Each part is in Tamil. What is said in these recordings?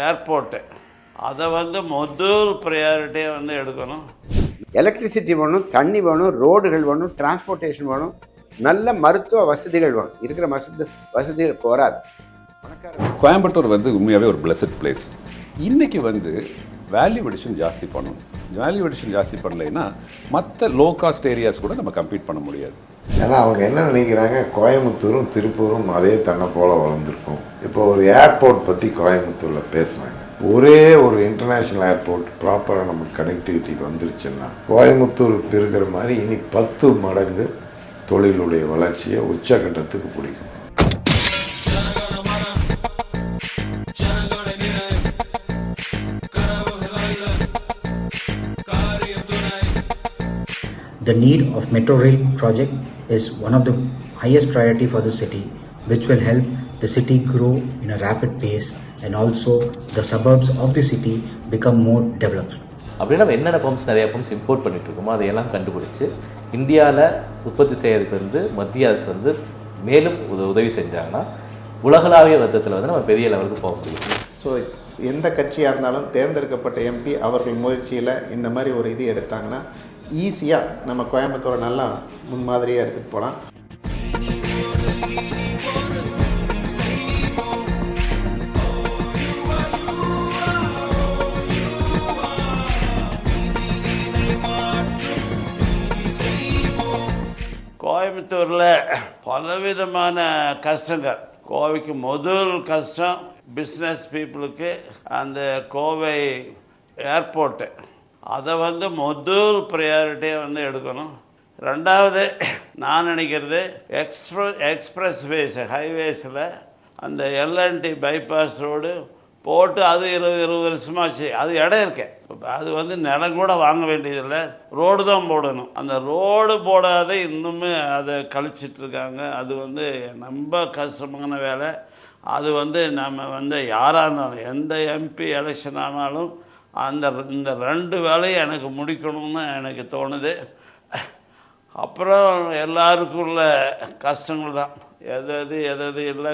ஏர்போர்ட்டு அதை முதல் ப்ரையாரிட்டியாக எடுக்கணும். எலக்ட்ரிசிட்டி வேணும், தண்ணி வேணும், ரோடுகள் வேணும், டிரான்ஸ்போர்ட்டேஷன் வேணும், நல்ல மருத்துவ வசதிகள் வேணும். இருக்கிற வசதிகள் போராது. கோயம்புத்தூர் உண்மையாகவே ஒரு பிளஸட் பிளேஸ். இன்றைக்கி வேல்யூ அடிஷன் ஜாஸ்தி பண்ணணும். வேல்யூ அடிஷன் ஜாஸ்தி பண்ணலைன்னா மற்ற லோ காஸ்ட் ஏரியாஸ் கூட நம்ம கம்பீட் பண்ண முடியாது. ஏன்னா அவங்க என்ன நினைக்கிறாங்க, கோயம்புத்தூரும் திருப்பூரும் அதே தன்னை போல் வளர்ந்துருக்கும். இப்போ ஒரு ஏர்போர்ட் பற்றி கோயம்புத்தூரில் பேசுனாங்க. ஒரே ஒரு இன்டர்நேஷ்னல் ஏர்போர்ட் ப்ராப்பராக நமக்கு கனெக்டிவிட்டி வந்துருச்சுன்னா கோயம்புத்தூர் பெருகிற மாதிரி இனி 10 மடங்கு தொழிலுடைய வளர்ச்சியை உச்சகட்டத்துக்கு பிடிக்கும். The need of Metro Rail project is one of the highest priority for the city, which will help the city grow in a rapid pace and also the suburbs of the city become more developed. அப்படின்னா நம்ம என்னென்ன பம்ப்ஸ் நிறைய பம்ப்ஸ் இம்போர்ட் பண்ணிட்டு இருக்கோமோ அதையெல்லாம் கண்டுபிடிச்சு இந்தியாவில் உற்பத்தி செய்யறதுக்கு மத்திய அரசு மேலும் உதவி செஞ்சாங்கன்னா உலகளாவிய விதத்தில் நம்ம பெரிய லெவலுக்கு போக முடியும். ஸோ எந்த கட்சியாக இருந்தாலும் தேர்ந்தெடுக்கப்பட்ட எம்பி அவர்கள் முயற்சியில் இந்த மாதிரி ஒரு இது எடுத்தாங்கன்னா ஈஸியாக நம்ம கோயம்புத்தூரை நல்லா முன்மாதிரியாக எடுத்துகிட்டு போகலாம். கோயம்புத்தூரில் பலவிதமான கஷ்டங்கள். கோவைக்கு முதல் கஷ்டம் பிஸ்னஸ் பீப்புளுக்கு அந்த கோவை ஏர்போர்ட்டு அதை முதல் ப்ரையாரிட்டியாக எடுக்கணும். ரெண்டாவது நான் நினைக்கிறது எக்ஸ்பிரஸ் வேஸ் ஹைவேஸில் அந்த எல்என்டி பைபாஸ் ரோடு போட்டு அது 20 வருஷமாச்சு. அது இடம் இருக்கேன். அது நிலம் கூட வாங்க வேண்டியதில்லை, ரோடு தான் போடணும். அந்த ரோடு போடாத இன்னுமே அதை கழிச்சிட்ருக்காங்க. அது ரொம்ப கஷ்டமான வேலை. அது நம்ம யாராக இருந்தாலும் எந்த எம்பி எலெக்ஷன் ஆனாலும் இந்த 2 வேலையும் எனக்கு முடிக்கணும்னு எனக்கு தோணுது. அப்புறம் எல்லாருக்குள்ள கஷ்டங்கள் தான். எது இல்லை,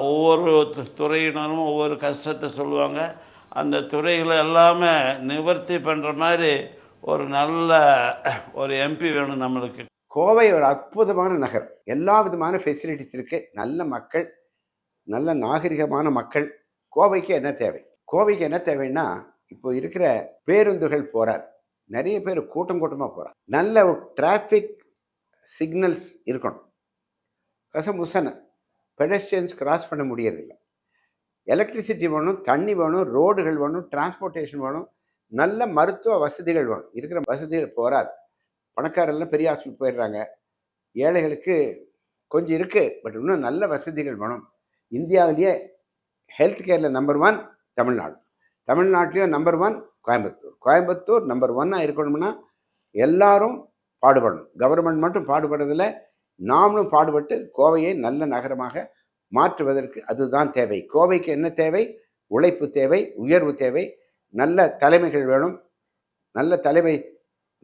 ஒவ்வொரு துறையினரும் ஒவ்வொரு கஷ்டத்தை சொல்லுவாங்க. அந்த துறைகளை எல்லாமே நிவர்த்தி பண்ணுற மாதிரி ஒரு நல்ல ஒரு எம்பி வேணும் நம்மளுக்கு. கோவை ஒரு அற்புதமான நகர். எல்லா விதமான ஃபெசிலிட்டிஸ் இருக்குது. நல்ல மக்கள், நல்ல நாகரிகமான மக்கள். கோவைக்கு என்ன தேவை? கோவைக்கு என்ன தேவைன்னா, இப்போ இருக்கிற பேருந்துகள் போகிறார், நிறைய பேர் கூட்டமாக போகிறார். நல்ல ஒரு டிராஃபிக் சிக்னல்ஸ் இருக்கணும். கசமுசன பெடஸ்ட்ரியன்ஸ் கிராஸ் பண்ண முடியறதில்லை. எலக்ட்ரிசிட்டி வேணும், தண்ணி வேணும், ரோடுகள் வேணும், டிரான்ஸ்போர்ட்டேஷன் வேணும், நல்ல மருத்துவ வசதிகள் வேணும். இருக்கிற வசதிகள் போராது. பணக்காரெல்லாம் பெரிய ஹாஸ்பிட்டல் போயிடுறாங்க. ஏழைகளுக்கு கொஞ்சம் இருக்குது, பட் இன்னும் நல்ல வசதிகள் வேணும். இந்தியாவிலேயே ஹெல்த் கேரில் நம்பர் 1 தமிழ்நாடு. தமிழ்நாட்டிலையும் நம்பர் 1 கோயம்புத்தூர். கோயம்புத்தூர் நம்பர் 1 இருக்கணும்னா எல்லாரும் பாடுபடணும். கவர்மெண்ட் மட்டும் பாடுபடுறதில்லை, நாமளும் பாடுபட்டு கோவையை நல்ல நகரமாக மாற்றுவதற்கு அதுதான் தேவை. கோவைக்கு என்ன தேவை? உழைப்பு தேவை, உயர்வு தேவை, நல்ல தலைமைகள் வேணும். நல்ல தலைமை,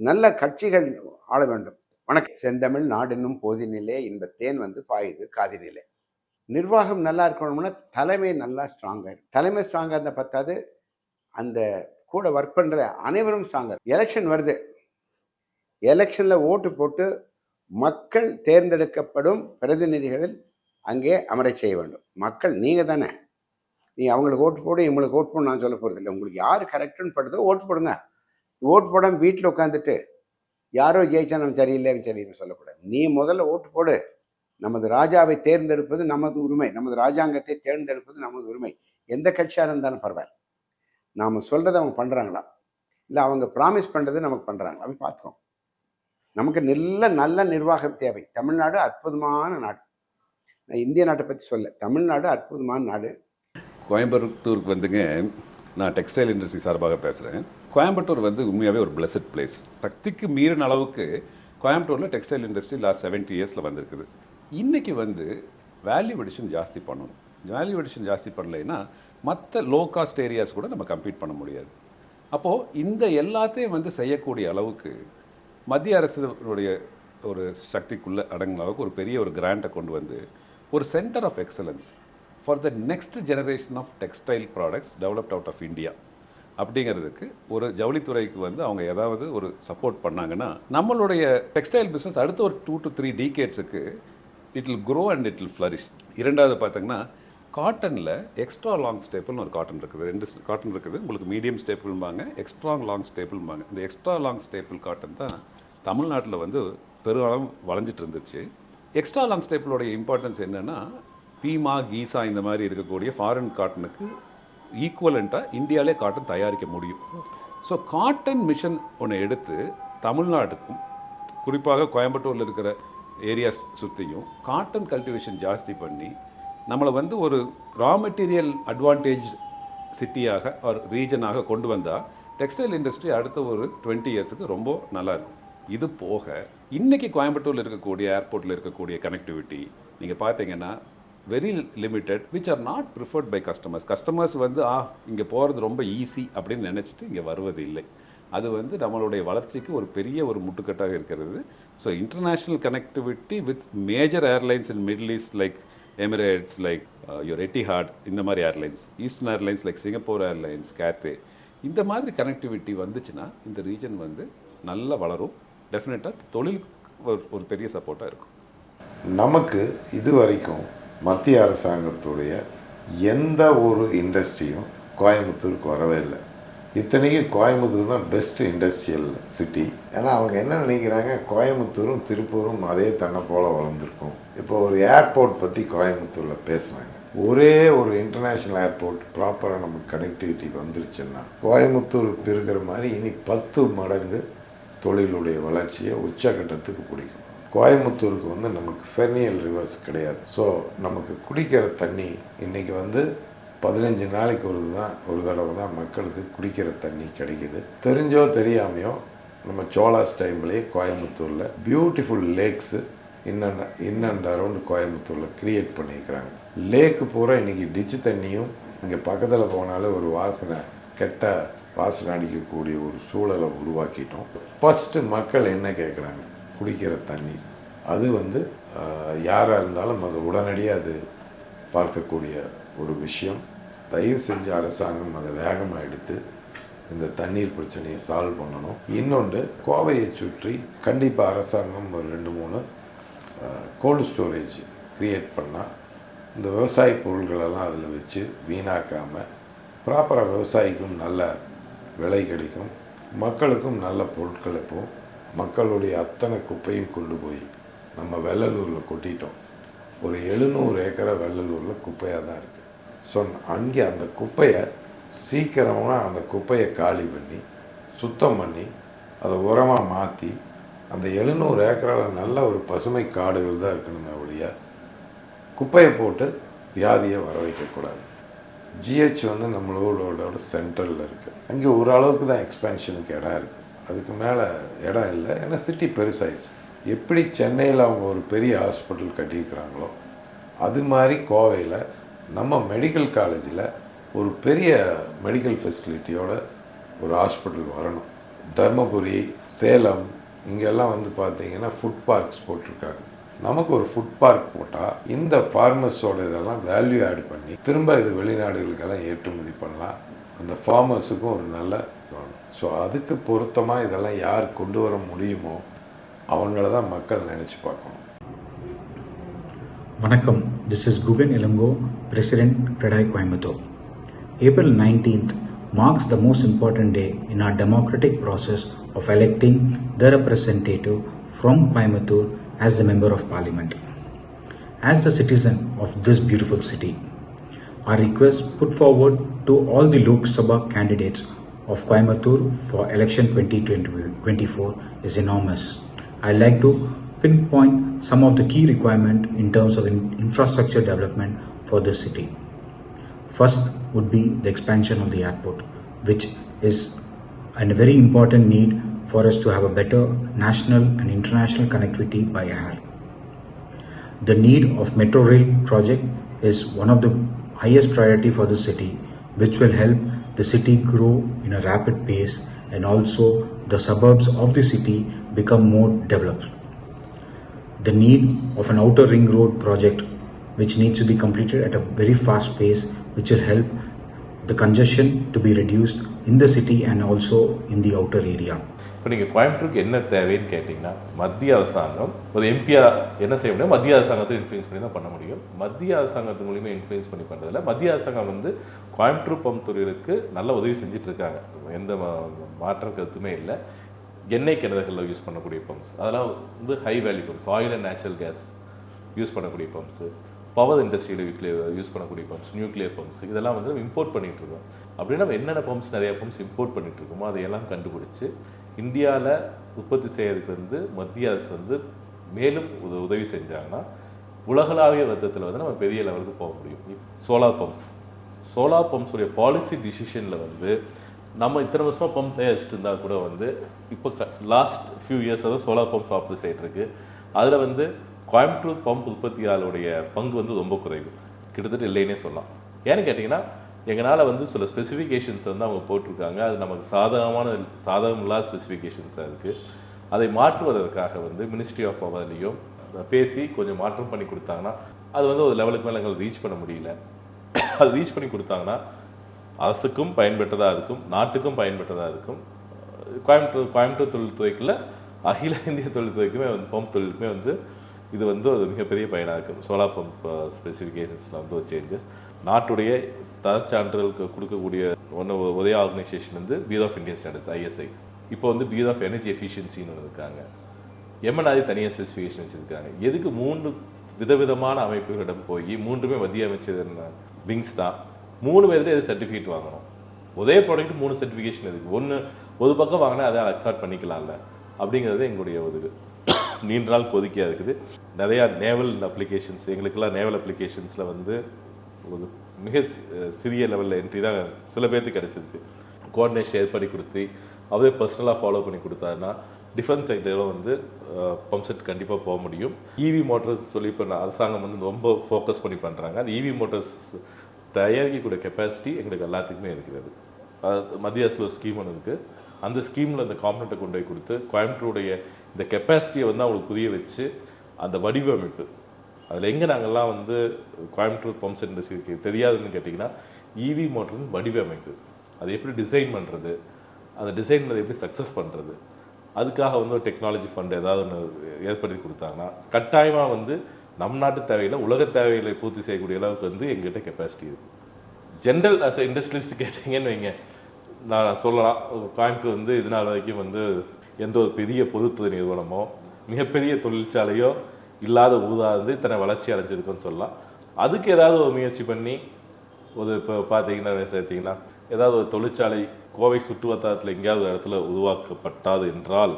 நல்ல கட்சிகள் ஆள வேண்டும். வணக்கம். செந்தமிழ் நாடென்னும் போதினிலே இன்பத்தேன் பாயுது காதினிலே. நிர்வாகம் நல்லா இருக்கணும்னா தலைமை நல்லா ஸ்ட்ராங்காக இருக்கும். தலைமை ஸ்ட்ராங்காக இருந்தால் பத்தாது, அந்த கூட ஒர்க் பண்ணுற அனைவரும் ஸ்ட்ராங்காக. எலெக்ஷன் வருது, எலெக்ஷனில் ஓட்டு போட்டு மக்கள் தேர்ந்தெடுக்கப்படும் பிரதிநிதிகளில் அங்கே அமர செய்ய வேண்டும். மக்கள் நீங்கள் தானே. நீ அவங்களுக்கு ஓட்டு போடு, இவங்களுக்கு ஓட்டு போட நான் சொல்ல போகிறது இல்லை. உங்களுக்கு யார் கரெக்டுன்னு படுதோ ஓட்டு போடுங்க. ஓட்டு போடாமல் வீட்டில் உட்காந்துட்டு யாரோ ஜெயிச்சா நம்ம சரியில்லைன்னு சரின்னு சொல்லக்கூடாது. நீ முதல்ல ஓட்டு போடு. நமது ராஜாவை தேர்ந்தெடுப்பது நமது உரிமை, நமது ராஜாங்கத்தை தேர்ந்தெடுப்பது நமது உரிமை. எந்த கட்சியாக இருந்தாலும் பரவாயில்ல. நாம் சொல்கிறத அவங்க பண்ணுறாங்களா, இல்லை அவங்க ப்ராமிஸ் பண்ணுறது நமக்கு பண்ணுறாங்களா அப்படி பார்த்துக்கோம். நமக்கு நல்ல நிர்வாகம் தேவை. தமிழ்நாடு அற்புதமான நாடு. நான் இந்திய நாட்டை பற்றி சொல்ல, தமிழ்நாடு அற்புதமான நாடு. கோயம்புத்தூருக்கு நான் டெக்ஸ்டைல் இண்டஸ்ட்ரி சார்பாக பேசுகிறேன். கோயம்புத்தூர் உண்மையாகவே ஒரு பிளஸட் பிளேஸ். சக்திக்கு மீறின அளவுக்கு கோயம்புத்தூரில் டெக்ஸ்டைல் இண்டஸ்ட்ரி லாஸ்ட் 70 இயர்ஸில் வந்திருக்குது. இன்றைக்கி வேல்யூ அடிஷன் ஜாஸ்தி பண்ணணும். வேல்யூ அடிஷன் ஜாஸ்தி பண்ணலைன்னா மற்ற லோ காஸ்ட் ஏரியாஸ் கூட நம்ம கம்பீட் பண்ண முடியாது. அப்போது இந்த எல்லாத்தையும் செய்யக்கூடிய அளவுக்கு மத்திய அரசுடைய ஒரு சக்திக்குள்ளே அடங்கின அளவுக்கு ஒரு பெரிய ஒரு கிராண்ட்டை கொண்டு ஒரு centre of excellence for the next generation of textile products developed out of India அப்படிங்கிறதுக்கு ஒரு ஜவுளித்துறைக்கு வந்து அவங்க ஏதாவது ஒரு சப்போர்ட் பண்ணாங்கன்னா நம்மளுடைய டெக்ஸ்டைல் பிஸ்னஸ் அடுத்த ஒரு 2 to 3 டீகேட்ஸுக்கு it will grow and it will flourish. இரண்டாவது பார்த்தீங்கன்னா காட்டனில் எக்ஸ்ட்ரா லாங் ஸ்டேப்பிள்னு ஒரு காட்டன் இருக்குது, 2 காட்டன் இருக்குது. உங்களுக்கு மீடியம் ஸ்டேப்பிள்பாங்க, எக்ஸ்ட்ரா லாங் ஸ்டேப்பிள்பாங்க. இந்த எக்ஸ்ட்ரா லாங் ஸ்டேப்பிள் காட்டன் தான் தமிழ்நாட்டில் வந்து பெரும்பாலும் வளைஞ்சிட்டு இருந்துச்சு. எக்ஸ்ட்ரா லாங் ஸ்டேப்பிளோடைய இம்பார்ட்டன்ஸ் என்னென்னா பீமா கீசா இந்த மாதிரி இருக்கக்கூடிய ஃபாரின் காட்டனுக்கு ஈக்குவலண்ட்டாக இந்தியாவிலே காட்டன் தயாரிக்க முடியும். ஸோ காட்டன் மிஷன் ஒன்று எடுத்து தமிழ்நாட்டுக்கும் குறிப்பாக கோயம்புத்தூரில் இருக்கிற ஏரியாஸ் சுற்றியும் காட்டன் கல்டிவேஷன் ஜாஸ்தி பண்ணி நம்மளை வந்து ஒரு ரா மெட்டீரியல் அட்வான்டேஜ் சிட்டியாக ஒரு ரீஜனாக கொண்டு வந்தால் டெக்ஸ்டைல் இண்டஸ்ட்ரி அடுத்த ஒரு 20 இயர்ஸுக்கு ரொம்ப நல்லாயிருக்கும். இது போக இன்றைக்கி கோயம்புத்தூரில் இருக்கக்கூடிய ஏர்போர்ட்டில் இருக்கக்கூடிய கனெக்டிவிட்டி நீங்கள் பார்த்தீங்கன்னா very limited which are not preferred by customers வந்து இங்கே போகிறது ரொம்ப ஈஸி அப்படின்னு நினச்சிட்டு இங்கே வருவது இல்லை. அது வந்து நம்மளுடைய வளர்ச்சிக்கு ஒரு பெரிய ஒரு முட்டுக்கட்டாக இருக்கிறது. So international connectivity with major airlines in Middle East like Emirates, like your Etihad, இந்த மாதிரி airlines, eastern airlines like Singapore airlines, Cathay, இந்த மாதிரி கனெக்டிவிட்டி வந்துச்சுன்னா இந்த ரீஜன் வந்து நல்லா வளரும். டெஃபினட்டாக தொழிலுக்கு ஒரு பெரிய சப்போர்ட்டாக இருக்கும். நமக்கு இது வரைக்கும் மத்திய அரசாங்கத்துடைய எந்த ஒரு இண்டஸ்ட்ரியும் கோயம்புத்தூருக்கு வரவே இல்லை. இத்தனைக்கும் கோயம்புத்தூர் தான் பெஸ்ட் இண்டஸ்ட்ரியல் சிட்டி. ஏன்னா அவங்க என்ன நினைக்கிறாங்க, கோயம்புத்தூரும் திருப்பூரும் அதே தன்னை போல் வளர்ந்துருக்கும். இப்போ ஒரு ஏர்போர்ட் பற்றி கோயம்புத்தூரில் பேசுனாங்க. ஒரே ஒரு இன்டர்நேஷ்னல் ஏர்போர்ட் ப்ராப்பராக நமக்கு கனெக்டிவிட்டி வந்துருச்சுன்னா கோயம்புத்தூருக்கு இருக்கிற மாதிரி இனி 10 மடங்கு தொழிலுடைய வளர்ச்சியை உச்சகட்டத்துக்கு பிடிக்கும். கோயம்புத்தூருக்கு வந்து நமக்கு ஃபெர்னியல் ரிவர்ஸ் கிடையாது. ஸோ நமக்கு குடிக்கிற தண்ணி இன்றைக்கி வந்து 15 நாளைக்கு ஒரு தடவை தான் மக்களுக்கு குடிக்கிற தண்ணி கிடைக்கிது. தெரிஞ்சோ தெரியாமையோ நம்ம சோலாஸ் டைம்லேயே கோயம்புத்தூரில் beautiful lakhs in and around கோயம்புத்தூரில் க்ரியேட் பண்ணியிருக்கிறாங்க. லேக்கு பூரா இன்றைக்கி டிச்சு தண்ணியும் இங்கே பக்கத்தில் போனாலே ஒரு கெட்ட வாசனை அடிக்கக்கூடிய ஒரு சூழலை உருவாக்கிட்டோம். ஃபஸ்ட்டு மக்கள் என்ன கேட்குறாங்க, குடிக்கிற தண்ணி. அது வந்து யாராக இருந்தாலும் அது உடனடியாக அது பார்க்கக்கூடிய ஒரு விஷயம். தயவு செஞ்சு அரசாங்கம் அதை வேகமாக எடுத்து இந்த தண்ணீர் பிரச்சனையை சால்வ் பண்ணணும். இன்னொன்று, கோவையை சுற்றி கண்டிப்பாக அரசாங்கம் ஒரு 2-3 கோல்டு ஸ்டோரேஜ் க்ரியேட் பண்ணால் இந்த விவசாய பொருள்களெல்லாம் அதில் வச்சு வீணாக்காமல் ப்ராப்பராக விவசாயிக்கும் நல்ல விலை கிடைக்கும், மக்களுக்கும் நல்ல பொருட்கள். இப்போது மக்களுடைய அத்தனை குப்பையும் கொண்டு போய் நம்ம வெள்ளலூரில் கொட்டிட்டோம். ஒரு 700 ஏக்கரை வெள்ளலூரில் குப்பையாக தான் இருக்குது. ஸோ அங்கே அந்த குப்பையை சீக்கிரமாக அந்த குப்பையை காலி பண்ணி சுத்தம் பண்ணி அதை உரமாக மாற்றி அந்த 700 ஏக்கரால் நல்ல ஒரு பசுமை காடுகள் தான் இருக்கணுமே ஒழிய குப்பையை போட்டு வியாதியை வர வைக்கக்கூடாது. ஜிஹெச் வந்து நம்மளோட சென்ட்ரலில் இருக்குது. அங்கே ஓரளவுக்கு தான் எக்ஸ்பேன்ஷனுக்கு இடம் இருக்குது, அதுக்கு மேலே இடம் இல்லை. ஏன்னா சிட்டி பெருசாகிடுச்சு. எப்படி சென்னையில் அவங்க ஒரு பெரிய ஹாஸ்பிட்டல் கட்டியிருக்கிறாங்களோ அது மாதிரி கோவையில் நம்ம மெடிக்கல் காலேஜில் ஒரு பெரிய மெடிக்கல் ஃபெசிலிட்டியோட ஒரு ஹாஸ்பிட்டல் வரணும். தர்மபுரி, சேலம் இங்கெல்லாம் வந்து பார்த்திங்கன்னா ஃபுட் பார்க்ஸ் போட்டிருக்காங்க. நமக்கு ஒரு ஃபுட் பார்க் போட்டால் இந்த ஃபார்மர்ஸோட இதெல்லாம் வேல்யூ ஆட் பண்ணி திரும்ப இது வெளிநாடுகளுக்கெல்லாம் ஏற்றுமதி பண்ணலாம். அந்த ஃபார்மர்ஸுக்கும் ஒரு நல்ல வேணும். ஸோ அதுக்கு பொருத்தமாக இதெல்லாம் யார் கொண்டு வர முடியுமோ அவங்கள தான் மக்கள் நினச்சி பார்க்கணும். Vanakkam, this is Gugan Ilango, President, Credai Coimbatore. April 19th marks the most important day in our democratic process of electing the representative from Coimbatore as the Member of Parliament. As the citizen of this beautiful city, our request put forward to all the Lok Sabha candidates of Coimbatore for election 2024 is enormous. I'd like to pinpoint some of the key requirements in terms of infrastructure development for this city. First would be the expansion of the airport, which is a very important need for us to have a better national and international connectivity by air. The need of metro rail project is one of the highest priority for the city, which will help the city grow in a rapid pace and also the suburbs of the city become more developed. The need of an outer ring road project which needs to be completed at a very fast pace, which will help the congestion to be reduced in the city and also in the outer area. இப்போ நீங்கள் கோயம்புத்தூருக்கு என்ன தேவைன்னு கேட்டிங்கன்னா, மத்திய அரசாங்கம் ஒரு எம்பியா என்ன செய்ய முடியும், மத்திய அரசாங்கத்தை இன்ஃப்ளூயன்ஸ் பண்ணி தான் பண்ண முடியும். மத்திய அரசாங்கத்து மூலிமா இன்ஃப்ளூயன்ஸ் பண்ணி பண்ணுறதில்ல. மத்திய அரசாங்கம் வந்து கோயம்புத்தூர் பம்ப் தொழிலுக்கு நல்ல உதவி செஞ்சுட்டு இருக்காங்க. எந்த மாற்றம் கருத்துமே இல்லை. எண்ணெய் கிணறுகளில் யூஸ் பண்ணக்கூடிய பம்ப்ஸ், அதெல்லாம் வந்து high value pumps, oil and natural gas use பண்ணக்கூடிய பம்ப்ஸு, பவர் இண்டஸ்ட்ரியில் யூஸ் பண்ணக்கூடிய பம்ப்ஸ், நியூக்ளியர் பம்ப்ஸ், இதெல்லாம் வந்து இம்போர்ட் பண்ணிகிட்ருக்கோம். அப்படின்னா நம்ம என்னென்ன பம்ப்ஸ், நிறையா பம்ப்ஸ் இம்போர்ட் பண்ணிகிட்ருக்கோமோ அதையெல்லாம் கண்டுபிடிச்சி இந்தியாவில் உற்பத்தி செய்யறதுக்கு வந்து மத்திய அரசு வந்து மேலும் உதவி செஞ்சாங்கன்னா உலகளாவிய விதத்தில் வந்து நம்ம பெரிய லெவலுக்கு போக முடியும். சோலார் பம்ப்ஸுடைய பாலிசி டிசிஷனில் வந்து நம்ம இத்தனை வருஷமாக பம்ப் தயாரிச்சுட்டு இருந்தால் கூட வந்து இப்போ லாஸ்ட் ஃபியூ இயர்ஸ் தான் சோலார் பம்ப் ஆப்ரேட் ஆகிட்டு இருக்கு. அதில் வந்து கோயம்புத்தூர் பம்ப் உற்பத்தியாளருடைய பங்கு வந்து ரொம்ப குறைவு, கிட்டத்தட்ட இல்லைன்னே சொல்லலாம். ஏன்னு கேட்டிங்கன்னா, எங்களால் வந்து சில ஸ்பெசிஃபிகேஷன்ஸ் வந்து அவங்க போட்டிருக்காங்க, அது நமக்கு சாதகமில்லாத ஸ்பெசிஃபிகேஷன்ஸாக இருக்குது. அதை மாற்றுவதற்காக வந்து மினிஸ்ட்ரி ஆஃப் பவர்லேயும் பேசி கொஞ்சம் மாற்றம் பண்ணி கொடுத்தாங்கன்னா அது வந்து ஒரு லெவலுக்கு மேலே எங்களுக்கு ரீச் பண்ண முடியல. அது ரீச் பண்ணி கொடுத்தாங்கன்னா அரசுக்கும் பயன்பெற்றதாக இருக்கும், நாட்டுக்கும் பயன்பெற்றதாக இருக்கும். கோயம்புத்தூர் தொழில்துறைக்குள்ள அகில இந்திய தொழில்துறைக்குமே வந்து பம்ப் தொழிலுக்குமே வந்து இது வந்து ஒரு மிகப்பெரிய பயனாக இருக்கும். சோலார் பம்ப் ஸ்பெசிஃபிகேஷன்ஸில் வந்து ஒரு சேஞ்சஸ். நாட்டுடைய தரச்சான்றிதழ்க்கு கொடுக்கக்கூடிய ஒரே ஆர்கனைசேஷன் வந்து bureau of Indian standards, ISI. இப்போ வந்து பியூரோ ஆஃப் எனர்ஜி எஃபிஷியன்சின்னு இருக்காங்க. MNRE தனியாக ஸ்பெசிஃபிகேஷன் வச்சுருக்காங்க. எதுக்கு 3 விதவிதமான அமைப்புகளிடம் போய் 3மே மத்திய அமைச்சர் விங்ஸ் தான் 3 பேருக்கு எது சர்டிஃபிகேட் வாங்கணும்? ஒரே ப்ராடக்ட் 3 சர்டிஃபிகேஷன் இருக்குது. ஒரு பக்கம் வாங்கினா அதை அக்செப்ட் பண்ணிக்கலாம்ல அப்படிங்கிறது எங்களுடைய ஒரு நீண்ட நாள் கோரிக்கையாக இருக்குது. நிறையா நேவல் அப்ளிகேஷன்ஸ், எங்களுக்கெல்லாம் நேவல் அப்ளிகேஷன்ஸில் வந்து ஒரு மிக சிறிய லெவலில் என்ட்ரி தான் சில பேர்த்துக்கு கிடச்சிருக்கு. கோஆர்டினேஷன் ஏற்படுத்தி கொடுத்து அவரே பர்சனலாக ஃபாலோ பண்ணி கொடுத்தாருன்னா டிஃபென்ஸ் சைட்லாம் வந்து பம்ப் செட் கண்டிப்பாக போக முடியும். EV மோட்டர்ஸ் சொல்லி இப்போ அரசாங்கம் வந்து ரொம்ப ஃபோக்கஸ் பண்ணி பண்ணுறாங்க. அந்த EV மோட்டர்ஸ் தயாரிக்கக்கூடிய கெப்பாசிட்டி எங்களுக்கு எல்லாத்துக்குமே இருக்கிறது. மத்திய அரசு ஒரு ஸ்கீம் ஒன்று இருக்குது. அந்த ஸ்கீமில் அந்த காம்பனண்ட்டை கொண்டு போய் கொடுத்து கோயம்புத்தூருடைய இந்த கெப்பாசிட்டியை வந்து அவங்களுக்கு புரிய வச்சு அந்த வடிவமைப்பு அதில் எங்கே நாங்கள்லாம் வந்து கோயம்புத்தூர் பம்ப் செட் இண்டஸ்ட்ரிக்கு தெரியாதுன்னு கேட்டிங்கன்னா EV மோட்டரின் வடிவமைப்பு, அதை எப்படி டிசைன் பண்ணுறது, அந்த டிசைனில் எப்படி சக்ஸஸ் பண்ணுறது, அதுக்காக வந்து ஒரு டெக்னாலஜி ஃபண்ட் ஏதாவது ஒன்று ஏற்படுத்தி கொடுத்தாங்கன்னா கட்டாயமாக வந்து நம் நாட்டு தேவையில் உலக தேவைகளை பூர்த்தி செய்யக்கூடிய அளவுக்கு வந்து எங்கள்கிட்ட கெப்பாசிட்டி இருக்குது. ஜென்ரல் அஸ் இண்டஸ்ட்ரியலிஸ்ட் கேட்டிங்கன்னு வைங்க, நான் சொல்லலாம், கோயம்புத்தூர் வந்து இது நாள் வரைக்கும் வந்து எந்த ஒரு பெரிய பொதுத்துறை நிறுவனமோ மிகப்பெரிய தொழிற்சாலையோ இல்லாத ஊதா இருந்து இத்தனை வளர்ச்சி அடைஞ்சிருக்குன்னு சொல்லலாம். அதுக்கு ஏதாவது ஒரு முயற்சி பண்ணி ஒரு இப்போ பார்த்தீங்கன்னா சேர்த்திங்கன்னா ஏதாவது ஒரு தொழிற்சாலை கோவை சுற்று வட்டாரத்தில் எங்கேயாவது இடத்துல உருவாக்கப்பட்டாது என்றால்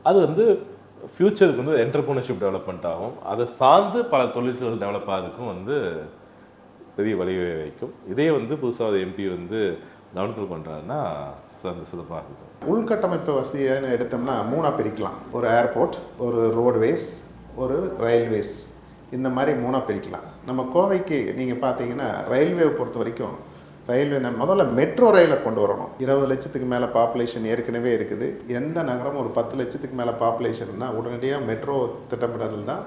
அது வந்து ஃப்யூச்சருக்கு வந்து என்டர்பிரினர்ஷிப் டெவலப்மெண்ட் ஆகும். அதை சார்ந்து பல தொழிற்சாலைகள் டெவலப் ஆகிறதுக்கும் வந்து பெரிய வழிவகுக்கும். இதே வந்து புதுசாக MP வந்து கவனத்தில் பண்ணுறாருன்னா சிறப்பாக இருக்கும். உள்கட்டமைப்பு வசதின்னு எடுத்தோம்னா 3ஆக பிரிக்கலாம். ஒரு ஏர்போர்ட், ஒரு ரோட்வேஸ், ஒரு ரயில்வேஸ், இந்த மாதிரி 3ஆக பிரிக்கலாம். நம்ம கோவைக்கு நீங்கள் பார்த்தீங்கன்னா ரயில்வேவை பொறுத்த வரைக்கும் ரயில்வே முதல்ல மெட்ரோ ரயிலை கொண்டு வரணும். 20 லட்சத்துக்கு மேலே பாப்புலேஷன் ஏற்கனவே இருக்குது. எந்த நகரம் ஒரு 10 லட்சத்துக்கு மேலே பாப்புலேஷன் இருந்தால் உடனடியாக மெட்ரோ திட்டமிடல் தான்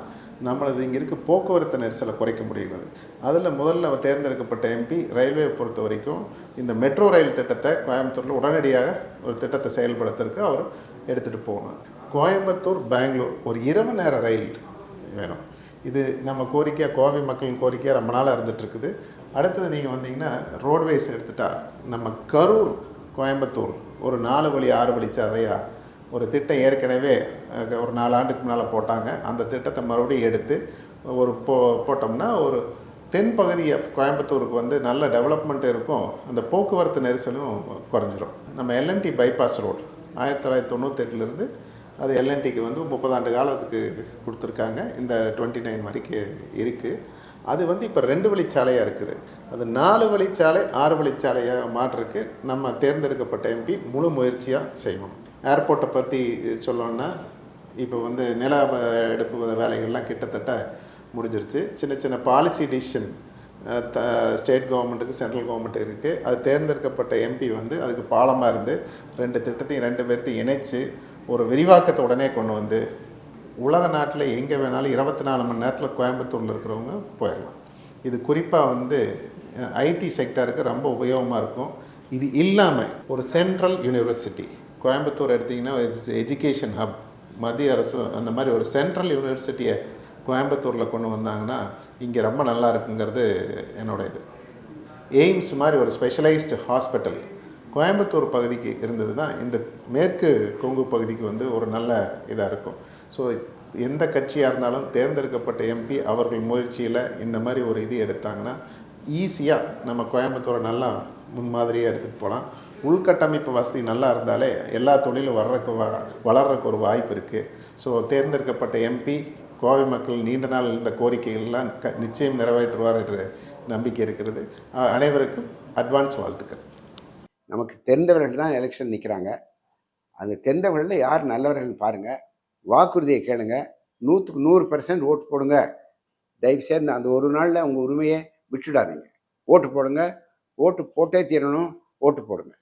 நம்மளது இங்கே இருக்க போக்குவரத்து நெரிசலை குறைக்க முடிகிறது. அதில் முதல்ல தேர்ந்தெடுக்கப்பட்ட MP ரயில்வே பொறுத்த வரைக்கும் இந்த மெட்ரோ ரயில் திட்டத்தை கோயம்புத்தூரில் உடனடியாக ஒரு திட்டத்தை செயல்படுத்துறதுக்கு அவர் எடுத்துகிட்டு போகணும். கோயம்புத்தூர் பெங்களூர் ஒரு இரவு நேர ரயில் வேணும். இது நம்ம கோரிக்கையாக, கோவை மக்களின் கோரிக்கையாக ரொம்ப நாளாக இருந்துகிட்ருக்குது. அடுத்தது நீங்கள் வந்தீங்கன்னா ரோட்வேஸ் எடுத்துட்டா நம்ம கரூர் கோயம்புத்தூர் ஒரு 4 வழி 6 வழிச்சாலையாக ஒரு திட்டம் ஏற்கனவே ஒரு 4 ஆண்டுக்கு முன்னால் போட்டாங்க. அந்த திட்டத்தை மறுபடியும் எடுத்து ஒரு போட்டோம்னா ஒரு தென்பகுதியை கோயம்புத்தூருக்கு வந்து நல்ல டெவலப்மெண்ட் இருக்கும், அந்த போக்குவரத்து நெரிசலும் குறைஞ்சிரும். நம்ம LNT பைபாஸ் ரோடு 1998 அது LNTக்கு வந்து 30 ஆண்டு காலத்துக்கு கொடுத்துருக்காங்க. இந்த 29 வரைக்கும் இருக்குது. அது வந்து இப்போ 2 வழிச்சாலையாக இருக்குது. அது 4 வழிச்சாலை 6 வழிச்சாலையாக மாற்றுறதுக்கு நம்ம தேர்ந்தெடுக்கப்பட்ட MP முழு முயற்சியாக செய்யணும். ஏர்போர்ட்டை பற்றி சொல்லணுன்னா இப்போ வந்து நில எடுப்பு வேலைகள்லாம் கிட்டத்தட்ட முடிஞ்சிருச்சு. சின்ன சின்ன பாலிசி டிசிஷன் ஸ்டேட் கவர்மெண்ட்டுக்கு சென்ட்ரல் கவர்மெண்ட் இருக்குது. அது தேர்ந்தெடுக்கப்பட்ட MP வந்து அதுக்கு பாலமாக இருந்து 2 திட்டத்தையும் 2 பேர்த்தையும் இணைச்சு ஒரு விரிவாக்கத்தை உடனே கொண்டு வந்து உலக நாட்டில் எங்கே வேணாலும் 24 மணி நேரத்தில் கோயம்புத்தூரில் இருக்கிறவங்க போயிடலாம். இது குறிப்பாக வந்து ஐடி செக்டருக்கு ரொம்ப உபயோகமாக இருக்கும். இது இல்லாமல் ஒரு சென்ட்ரல் யூனிவர்சிட்டி கோயம்புத்தூர் எடுத்திங்கன்னா எஜுகேஷன் ஹப், மத்திய அரசு அந்த மாதிரி ஒரு சென்ட்ரல் யூனிவர்சிட்டியை கோயம்புத்தூரில் கொண்டு வந்தாங்கன்னா இங்கே ரொம்ப நல்லா இருக்குங்கிறது என்னோட இது. எய்ம்ஸ் மாதிரி ஒரு ஸ்பெஷலைஸ்டு ஹாஸ்பிட்டல் கோயம்புத்தூர் பகுதிக்கு இருந்ததுன்னா இந்த மேற்கு கொங்கு பகுதிக்கு வந்து ஒரு நல்ல இதாக இருக்கும். ஸோ எந்த கட்சியாக இருந்தாலும் தேர்ந்தெடுக்கப்பட்ட எம்பி அவர்கள் முயற்சியில் இந்த மாதிரி ஒரு இது எடுத்தாங்கன்னா ஈஸியாக நம்ம கோயம்புத்தூரை நல்லா முன்மாதிரியாக எடுத்துகிட்டு போகலாம். உள்கட்டமைப்பு வசதி நல்லா இருந்தாலே எல்லா தொழிலும் வளர்றதுக்கு ஒரு வாய்ப்பு இருக்குது. ஸோ தேர்ந்தெடுக்கப்பட்ட எம்பி கோவை மக்கள் நீண்ட நாள் இருந்த கோரிக்கைகள்லாம் நிச்சயம் நிறைவேற்றுவார் என்ற நம்பிக்கை இருக்கிறது. அனைவருக்கும் அட்வான்ஸ் வாழ்த்துக்கள். நமக்கு தெரிந்தவர்கள் தான் எலெக்ஷன் நிற்கிறாங்க. அந்த தெரிந்தவர்களில் யார் நல்லவர்கள் பாருங்கள், வாக்குறுதியை கேளுங்க, 100க்கு 100% ஓட்டு போடுங்க. தயவுசெய்து அந்த ஒரு நாளில் உங்கள் உரிமையை விட்டுடாதீங்க. ஓட்டு போடுங்க, ஓட்டு போட்டே தீரணும், ஓட்டு போடுங்க.